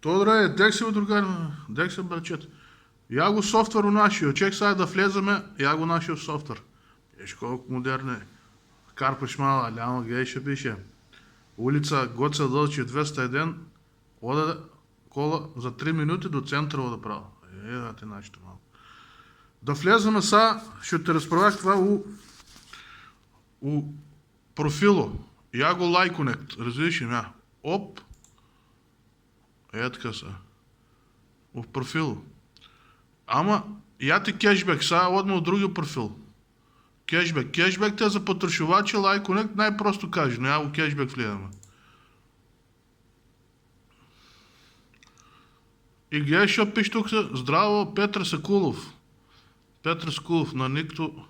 Тодоре, дек се, другар, дек се, братчет. Я го софтвер у нашия. Чек сега да влеземе, я го нашия софтвер. Еш колко модерно е. Карпаш мала, лямо гейше пише. Улица Гоце Дълчи 201, ода кола за 3 минути до центъра да правя. Да те нашите малко. Да влеземе сега, ще те разправях това у профило. Я го лайконект, разбираш ли ме? Оп. Така са. В профило. Ама, я ти кешбек, сега одма от другия профил. Кешбек. Кешбек те за потрошувачи, лайконект, най-просто кажи, но я го кешбек влизаме. И гледаш, що пише тук, здраво, Петър Сакулов. Петър Сакулов, на никто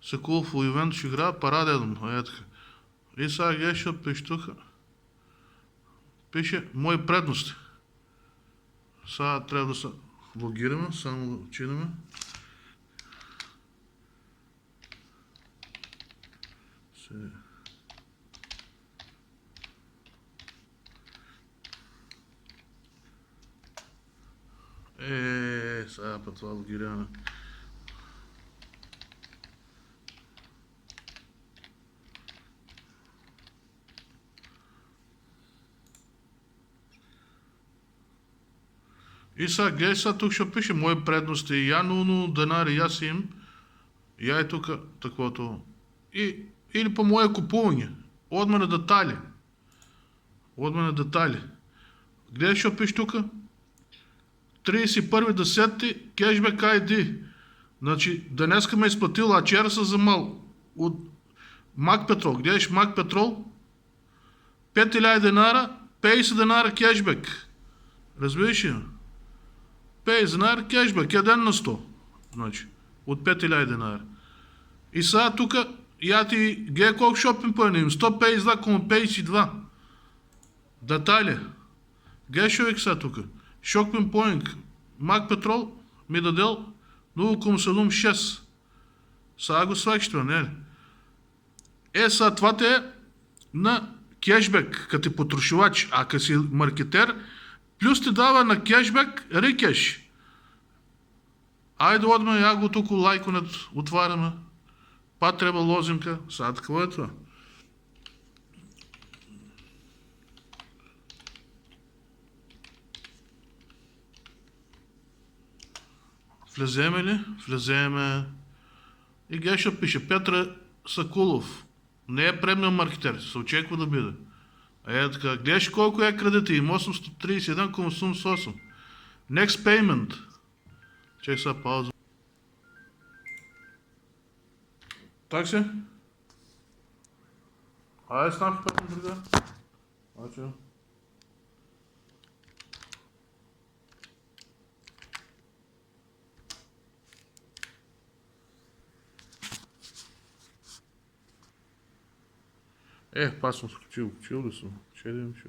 Сакулов у ивент ще играе параден. И сега гледаш, що пише тук. Пише, мои предности. Сега трябва да се логираме, само да чинаме. Сега па това логиране. И сега гледай, сега тук ще пише мои предности. Я нуно денари, я си им. Я е тук таквото. Или по мое купуване. От мене детали. От мене детали. Гледай, що пише тук? 31.10. Кешбек ID. Значи, днеска ме изплатил, а вчера съм вземал от Мак Петрол. Гледаш Мак Петрол? 5000 денара, 50 денара кешбек. Разбираш ли? 50 денара кешбек, 1 на 100. Значи, от 5000 денара. И сега тук, я ти гледай колко шопинг поема им. 152, комо 52. Детали. Гледай човек сега тук. Шопинг поинг. Мак Петрол ми дадел 0,76. Сега го свакиш това, не ли? Сега това те е на кешбек, като е потрошувач, а като си маркетер, плюс ти дава на кешбек рикеш. Айде отме, я го тук лайконет отваряме. Па трябва лозинка. Сега такова е това. Влеземе ли? Влеземе. И гледай, ще пише Петър Сакулов. Не е премиум маркетер, се очеква да биде. Така, гледаш колко е кредита им, 831,88. Next payment. Чай сега пауза. Так се? Айде снах пътно друга. Ачо. Па съм скочил ли съм? Че да им ще.